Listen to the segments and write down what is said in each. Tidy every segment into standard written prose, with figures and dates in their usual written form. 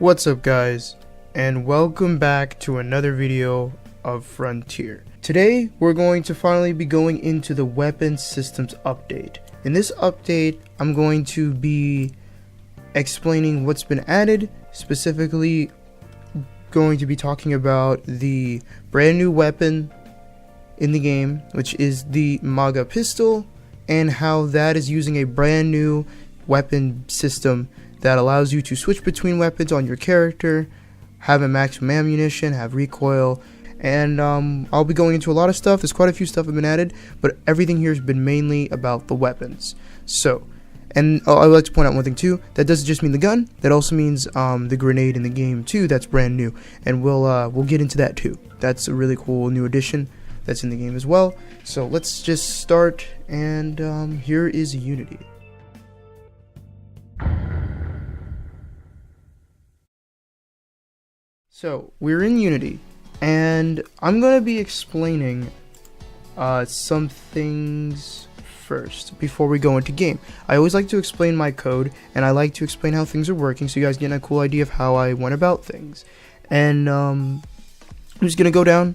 What's up guys, and welcome back to another video of Frontier. Today we're going to finally be going into the weapon systems update. In this update I'm going to be explaining what's been added, specifically going to be talking about the brand new weapon in the game, which is the Maga pistol, and how that is using a brand new weapon system that allows you to switch between weapons on your character, have a maximum ammunition, have recoil, and I'll be going into a lot of stuff. There's quite a few stuff have been added, but everything here has been mainly about the weapons. So, and I would like to point out one thing too, that doesn't just mean the gun, that also means the grenade in the game too, that's brand new, and we'll get into that too. That's a really cool new addition that's in the game as well. So let's just start, and here is Unity. So we're in Unity, and I'm going to be explaining some things first before we go into game. I always like to explain my code, and I like to explain how things are working so you guys get a cool idea of how I went about things. And I'm just going to go down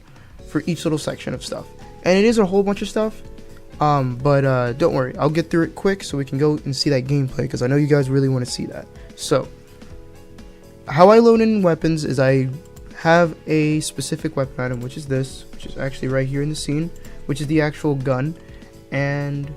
for each little section of stuff. And it is a whole bunch of stuff, but don't worry, I'll get through it quick so we can go and see that gameplay, because I know you guys really want to see that. So how I load in weapons is I have a specific weapon item, which is this, which is actually right here in the scene, which is the actual gun, and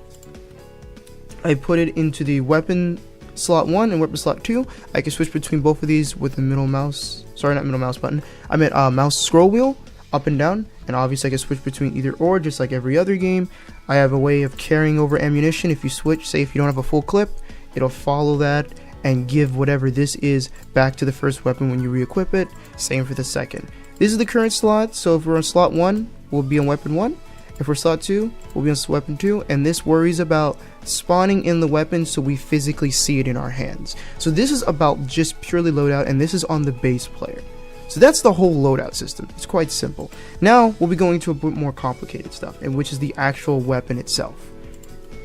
I put it into the weapon slot 1 and weapon slot 2. I can switch between both of these with the middle mouse, sorry, not middle mouse button, I meant mouse scroll wheel, up and down, and obviously I can switch between either or, just like every other game. I have a way of carrying over ammunition. If you switch, say if you don't have a full clip, it'll follow that and give whatever this is back to the first weapon when you re-equip it. Same for the second. This is the current slot, so if we're on slot 1, we'll be on weapon 1. If we're slot 2, we'll be on weapon 2, and this worries about spawning in the weapon so we physically see it in our hands. So this is about just purely loadout, and this is on the base player. So that's the whole loadout system. It's quite simple. Now we'll be going to a bit more complicated stuff, and which is the actual weapon itself.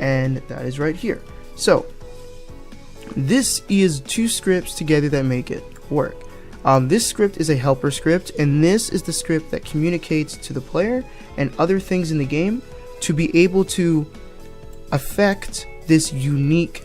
And that is right here. So this is two scripts together that make it work. This script is a helper script, and this is the script that communicates to the player and other things in the game to be able to affect this unique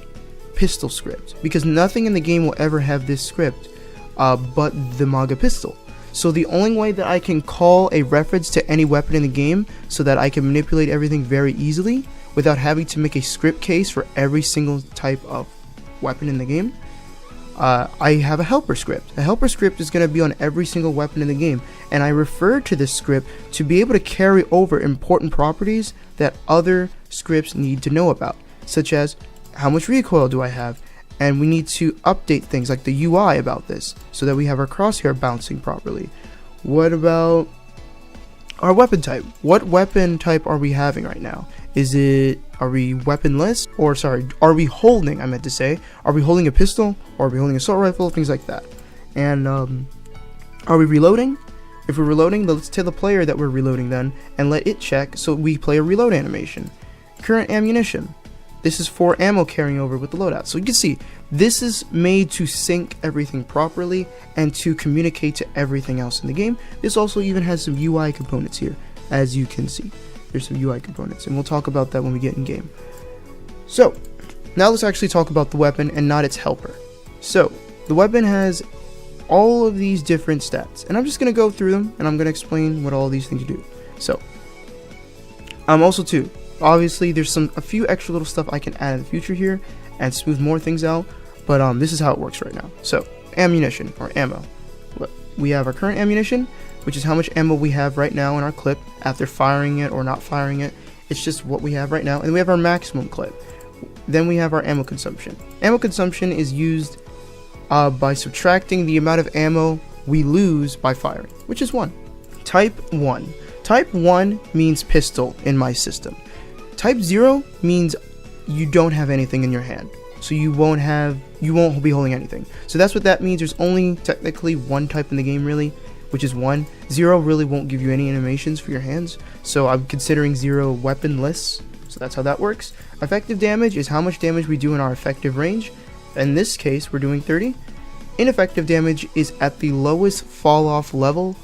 pistol script, because nothing in the game will ever have this script but the Maga pistol. So the only way that I can call a reference to any weapon in the game so that I can manipulate everything very easily without having to make a script case for every single type of weapon in the game, I have a helper script. A helper script is going to be on every single weapon in the game, and I refer to this script to be able to carry over important properties that other scripts need to know about, such as how much recoil do I have, and we need to update things like the UI about this so that we have our crosshair bouncing properly. What about our weapon type? What weapon type are we having right now? Are we weaponless, or sorry, are we holding, I meant to say, are we holding a pistol, or are we holding an assault rifle, things like that. And are we reloading? If we're reloading, let's tell the player that we're reloading then, and let it check so we play a reload animation. Current ammunition. This is for ammo carrying over with the loadout. So you can see, this is made to sync everything properly and to communicate to everything else in the game. This also even has some UI components here, as you can see. There's some UI components, and we'll talk about that when we get in game. So now let's actually talk about the weapon and not its helper. So the weapon has all of these different stats, and I'm just going to go through them, and I'm going to explain what all of these things do. So also too, obviously there's a few extra little stuff I can add in the future here and smooth more things out, but this is how it works right now. So ammunition, or ammo. We have our current ammunition, which is how much ammo we have right now in our clip after firing it or not firing it. It's just what we have right now. And we have our maximum clip. Then we have our ammo consumption. Ammo consumption is used by subtracting the amount of ammo we lose by firing, which is 1. Type 1. Type 1 means pistol in my system. Type 0 means you don't have anything in your hand. So you won't be holding anything. So that's what that means. There's only technically one type in the game really, which is 1. 0 really won't give you any animations for your hands, so I'm considering 0 weaponless, so that's how that works. Effective damage is how much damage we do in our effective range. In this case, we're doing 30. ineffective damage is at the lowest fall off level.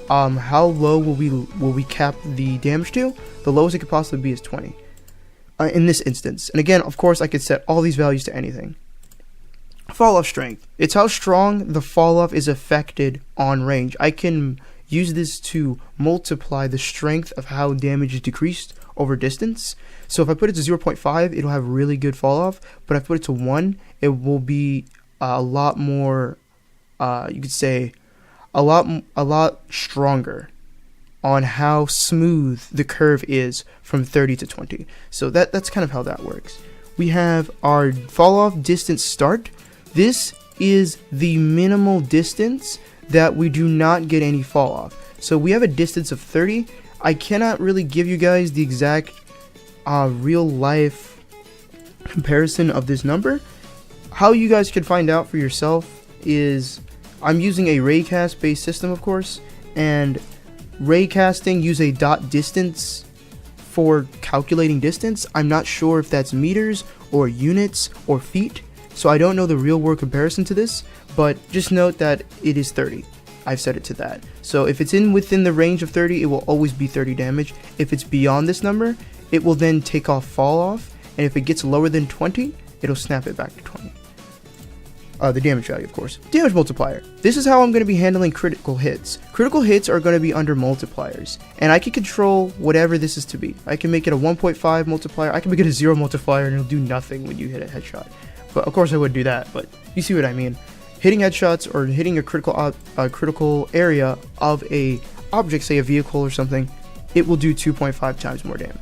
How low will we cap the damage to? The lowest it could possibly be is 20 in this instance. And again, of course, I could set all these values to anything. Fall off strength. It's how strong the fall off is affected on range. I can use this to multiply the strength of how damage is decreased over distance. So if I put it to 0.5, it'll have really good fall off, but if I put it to 1, it will be a lot more, you could say, a lot stronger on how smooth the curve is from 30 to 20. So that's kind of how that works. We have our fall off distance start. This is the minimal distance that we do not get any fall off. So we have a distance of 30. I cannot really give you guys the exact real life comparison of this number. How you guys can find out for yourself is I'm using a raycast based system, of course, and raycasting use a dot distance for calculating distance. I'm not sure if that's meters or units or feet, so I don't know the real world comparison to this, but just note that it is 30. I've set it to that. So if it's within the range of 30, it will always be 30 damage. If it's beyond this number, it will then take off fall off, and if it gets lower than 20, it'll snap it back to 20. The damage value, of course. Damage multiplier. This is how I'm going to be handling critical hits. Critical hits are going to be under multipliers, and I can control whatever this is to be. I can make it a 1.5 multiplier, I can make it a 0 multiplier, and it'll do nothing when you hit a headshot. But of course I would do that, but you see what I mean. Hitting headshots or hitting a critical area of a object, say a vehicle or something, it will do 2.5 times more damage.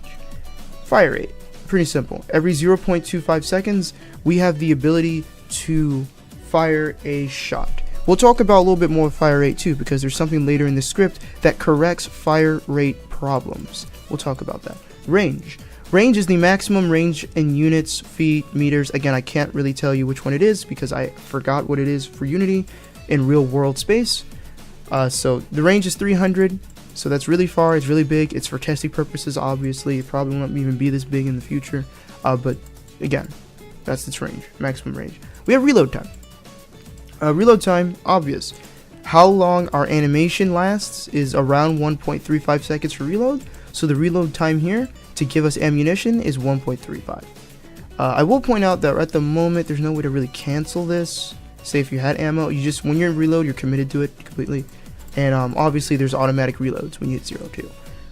Fire rate. Pretty simple. Every 0.25 seconds, we have the ability to fire a shot. We'll talk about a little bit more fire rate too, because there's something later in the script that corrects fire rate problems. We'll talk about that. Range. Range is the maximum range in units, feet, meters. Again, I can't really tell you which one it is because I forgot what it is for Unity in real world space. So the range is 300, so that's really far, it's really big. It's for testing purposes, obviously. It probably won't even be this big in the future, but again, that's its range, maximum range. We have reload time. Reload time, obvious. How long our animation lasts is around 1.35 seconds for reload, so the reload time here to give us ammunition is 1.35. I will point out that at the moment there's no way to really cancel this. Say if you had ammo, you just, when you're in reload, you're committed to it completely. And obviously there's automatic reloads when you hit 0 too.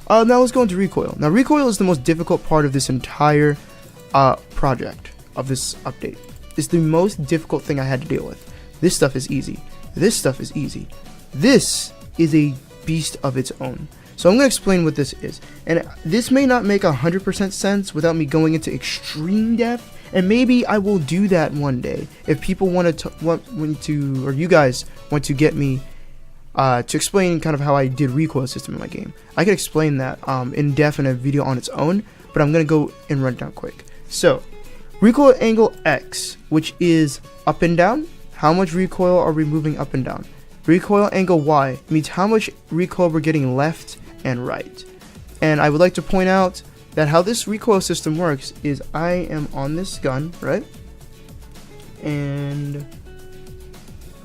Now let's go into recoil. Now recoil is the most difficult part of this entire project, of this update. It's the most difficult thing I had to deal with. This stuff is easy. This stuff is easy. This is a beast of its own. So I'm going to explain what this is. And this may not make 100% sense without me going into extreme depth. And maybe I will do that one day. If people want to, or you guys want to get me to explain kind of how I did recoil system in my game, I could explain that in depth in a video on its own. But I'm going to go and run it down quick. So recoil angle X, which is up and down. How much recoil are we moving up and down? Recoil angle Y means how much recoil we're getting left and right. And I would like to point out that how this recoil system works is I am on this gun, right? And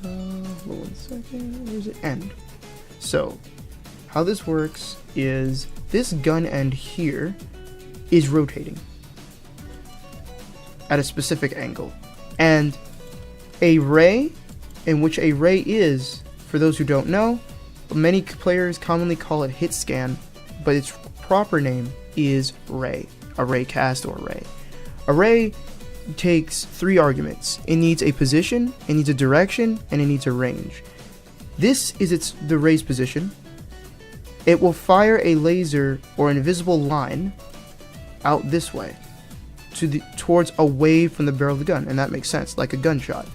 hold on 1 second, where's it end? So how this works is this gun end here is rotating at a specific angle, and a ray, in which a ray is, for those who don't know, many players commonly call it hit scan, but its proper name is ray, a ray cast or ray. A ray takes 3 arguments. It needs a position, it needs a direction, and it needs a range. This is the ray's position. It will fire a laser or an invisible line out this way towards away from the barrel of the gun, and that makes sense, like a gunshot.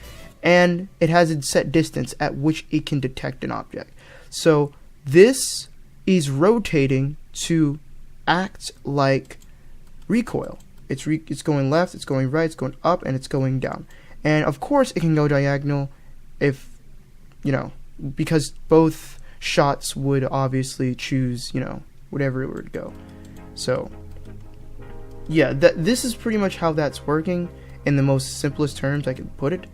And it has a set distance at which it can detect an object. So this is rotating to act like recoil. It's going left, it's going right, it's going up, and it's going down. And of course it can go diagonal if, you know, because both shots would obviously choose, you know, whatever it were to go. So yeah, this is pretty much how that's working in the most simplest terms I can put it.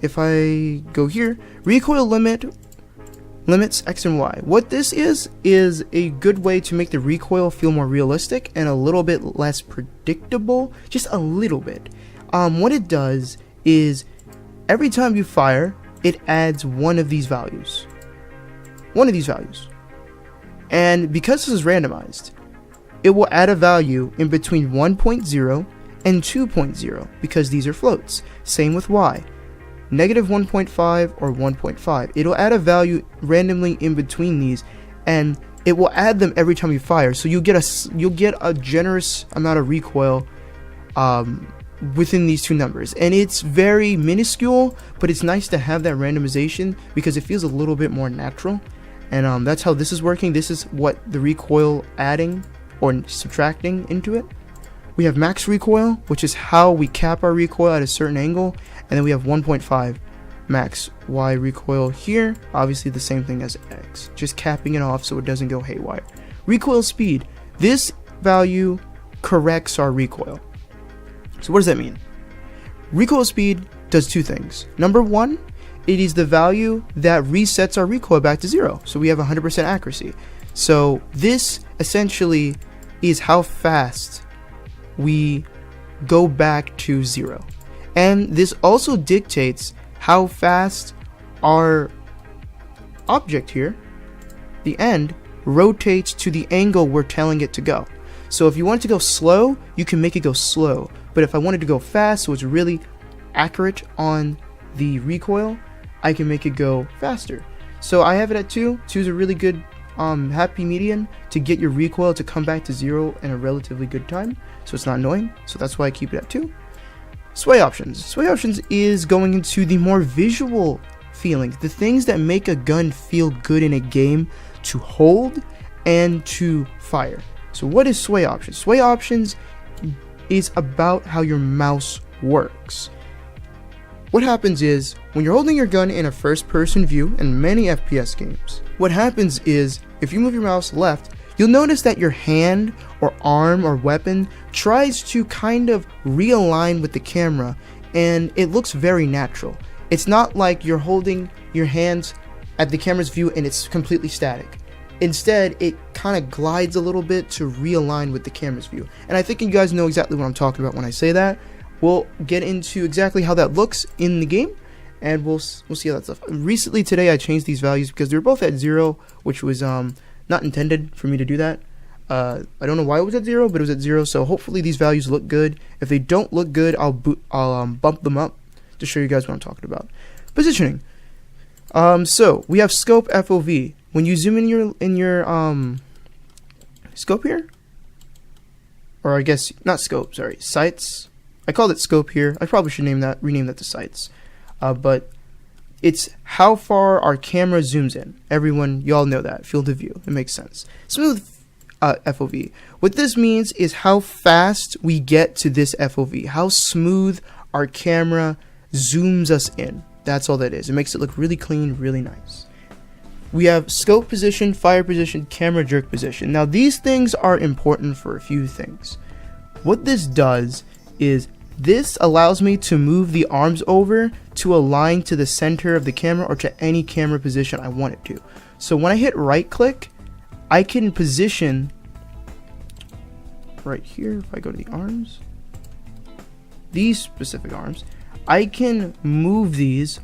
If I go here, recoil limits X and Y. What this is a good way to make the recoil feel more realistic and a little bit less predictable, just a little bit. What it does is every time you fire, it adds one of these values. And because this is randomized, it will add a value in between 1.0 and 2.0 because these are floats. Same with Y. Negative 1.5 or 1.5. It'll add a value randomly in between these, and it will add them every time you fire. So you'll get a generous amount of recoil within these two numbers, and it's very minuscule, but it's nice to have that randomization because it feels a little bit more natural. And that's how this is working. This is what the recoil adding or subtracting into it. We have max recoil, which is how we cap our recoil at a certain angle, and then we have 1.5 max Y recoil here, obviously the same thing as X, just capping it off so it doesn't go haywire. Recoil speed, this value corrects our recoil. So what does that mean? Recoil speed does two things. Number one, it is the value that resets our recoil back to 0, so we have 100% accuracy. So this essentially is how fast we go back to 0. And this also dictates how fast our object here, the end, rotates to the angle we're telling it to go. So if you want it to go slow, you can make it go slow. But if I wanted to go fast, so it's really accurate on the recoil, I can make it go faster. So I have it at 2. 2 is a really good happy median to get your recoil to come back to 0 in a relatively good time, so it's not annoying. So that's why I keep it at 2. Sway options. Sway options is going into the more visual feelings, the things that make a gun feel good in a game to hold and to fire. So what is sway options? Sway options is about how your mouse works. What happens is, when you're holding your gun in a first-person view in many FPS games, what happens is, if you move your mouse left, you'll notice that your hand or arm or weapon tries to kind of realign with the camera, and it looks very natural. It's not like you're holding your hands at the camera's view and it's completely static. Instead, it kind of glides a little bit to realign with the camera's view. And I think you guys know exactly what I'm talking about when I say that. We'll get into exactly how that looks in the game, and we'll see how that stuff. Recently today I changed these values because they were both at 0, which was not intended for me to do that. I don't know why it was at 0, but it was at 0, so hopefully these values look good. If they don't look good, I'll bump them up to show you guys what I'm talking about. Positioning. So we have scope FOV. When you zoom in your scope here, or I guess not scope, sorry, sights. I called it scope here. I probably should rename that to sights. But it's how far our camera zooms in. Everyone, y'all know that. Field of view. It makes sense. Smooth FOV. What this means is how fast we get to this FOV. How smooth our camera zooms us in. That's all that is. It makes it look really clean, really nice. We have scope position, fire position, camera jerk position. Now these things are important for a few things. What this does is this allows me to move the arms over to align to the center of the camera or to any camera position I want it to. So when I hit right click, I can position right here. If I go to the arms, these specific arms, I can move these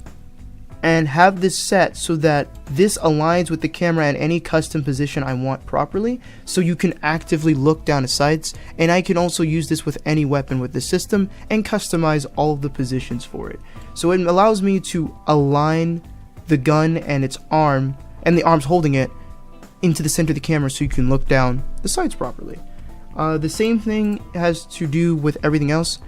and have this set so that this aligns with the camera at any custom position I want properly, so you can actively look down at sights. And I can also use this with any weapon with the system and customize all of the positions for it. So it allows me to align the gun and its arm and the arms holding it into the center of the camera so you can look down the sights properly. The same thing has to do with everything else.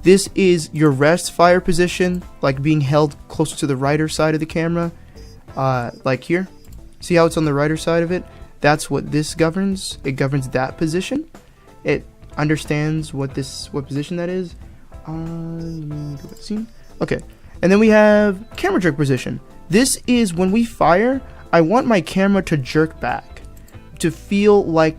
This is your rest fire position, like being held closer to the right side of the camera, like here. See how it's on the right side of it? That's what this governs. It governs that position. It understands what position that is. Okay, and then we have camera jerk position. This is when we fire, I want my camera to jerk back, to feel like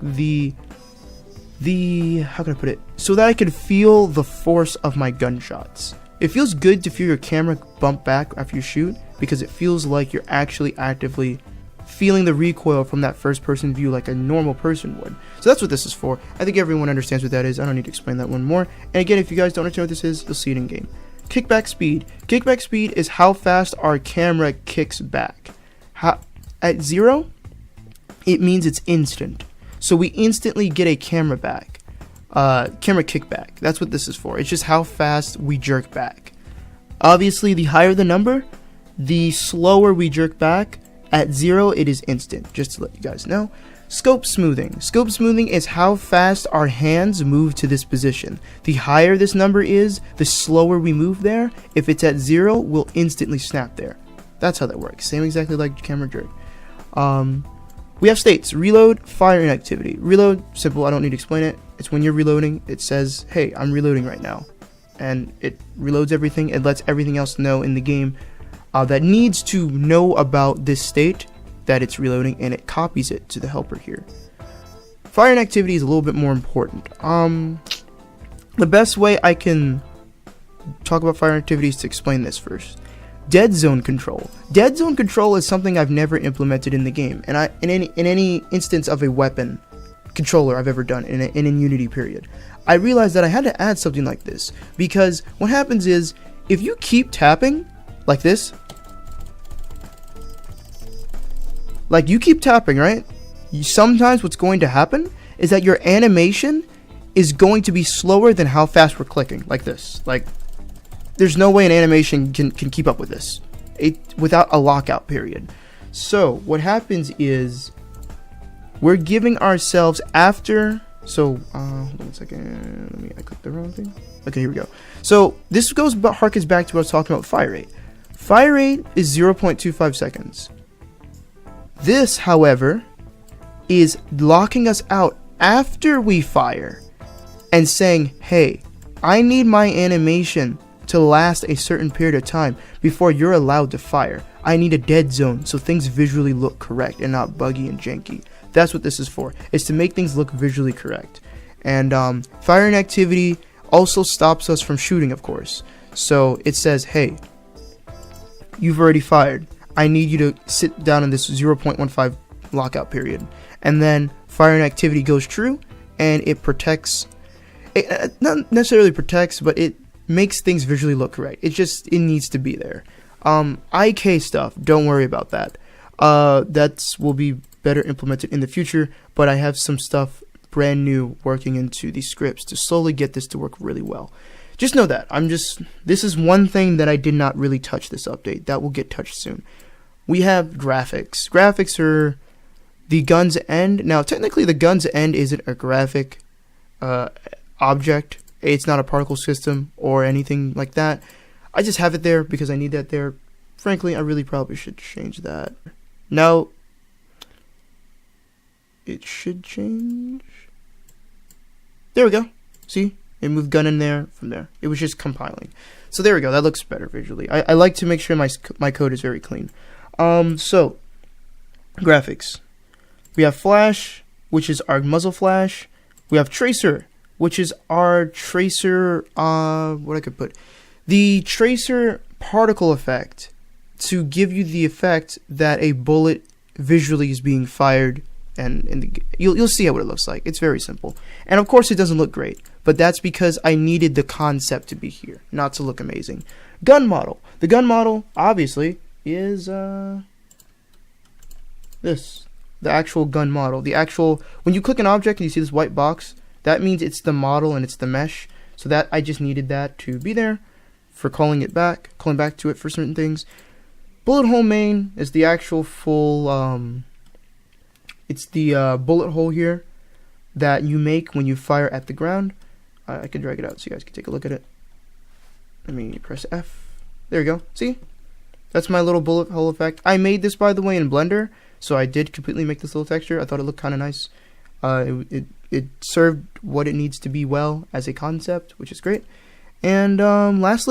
how can I put it? So that I can feel the force of my gunshots. It feels good to feel your camera bump back after you shoot, because it feels like you're actually actively feeling the recoil from that first person view like a normal person would. So that's what this is for. I think everyone understands what that is. I don't need to explain that one more. And again, if you guys don't understand what this is, you'll see it in game. Kickback speed. Kickback speed is how fast our camera kicks back. At 0, it means it's instant. So we instantly get a camera back. Camera kickback. That's what this is for. It's just how fast we jerk back. Obviously, the higher the number, the slower we jerk back. At 0, it is instant, just to let you guys know. Scope smoothing. Scope smoothing is how fast our hands move to this position. The higher this number is, the slower we move there. If it's at 0, we'll instantly snap there. That's how that works. Same exactly like camera jerk. We have states. Reload, fire inactivity. Reload, simple, I don't need to explain it. It's when you're reloading, it says, hey, I'm reloading right now. And it reloads everything. It lets everything else know in the game that needs to know about this state that it's reloading, and it copies it to the helper here. Fire inactivity is a little bit more important. The best way I can talk about fire inactivity is to explain this first. Dead zone control. Dead zone control is something I've never implemented in the game, and in any instance of a weapon controller I've ever done in Unity period. I realized that I had to add something like this, because what happens is if you keep tapping like this, like you keep tapping, right? Sometimes what's going to happen is that your animation is going to be slower than how fast we're clicking, like this. Like, there's no way an animation can keep up with this without a lockout period. So what happens is we're giving ourselves after. So hold on a second. I clicked the wrong thing. Okay, here we go. So this harkens back to what I was talking about. Fire rate. Fire rate is 0.25 seconds. This, however, is locking us out after we fire and saying, hey, I need my animation to last a certain period of time before you're allowed to fire. I need a dead zone so things visually look correct and not buggy and janky. That's what this is for. It's to make things look visually correct. And fire inactivity also stops us from shooting, of course. So it says, hey, you've already fired. I need you to sit down in this 0.15 lockout period. And then fire inactivity goes true, and it protects. It not necessarily protects, but it makes things visually look correct. It needs to be there. IK stuff, don't worry about that. That will be better implemented in the future, but I have some stuff brand new working into these scripts to slowly get this to work really well. Just know that. This is one thing that I did not really touch this update. That will get touched soon. We have graphics. Graphics are the gun's end. Now, technically, the gun's end isn't a graphic object. It's not a particle system or anything like that. I just have it there because I need that there. Frankly, I really probably should change that. Now, it should change. There we go. See? It moved gun in there from there. It was just compiling. So there we go. That looks better visually. I like to make sure my code is very clean. So, graphics. We have flash, which is our muzzle flash. We have tracer, which is our tracer, what I could put. The tracer particle effect to give you the effect that a bullet visually is being fired, and you'll see what it looks like. It's very simple. And of course it doesn't look great, but that's because I needed the concept to be here, not to look amazing. Gun model. The gun model, obviously, is this. The actual gun model. When you click an object and you see this white box, that means it's the model and it's the mesh. So that I just needed that to be there for calling back to it for certain things. Bullet hole main is the actual full, it's the bullet hole here that you make when you fire at the ground. I can drag it out so you guys can take a look at it. Let me press F. There you go. See? That's my little bullet hole effect. I made this, by the way, in Blender, so I did completely make this little texture. I thought it looked kind of nice. It served what it needs to be well as a concept, which is great. And lastly,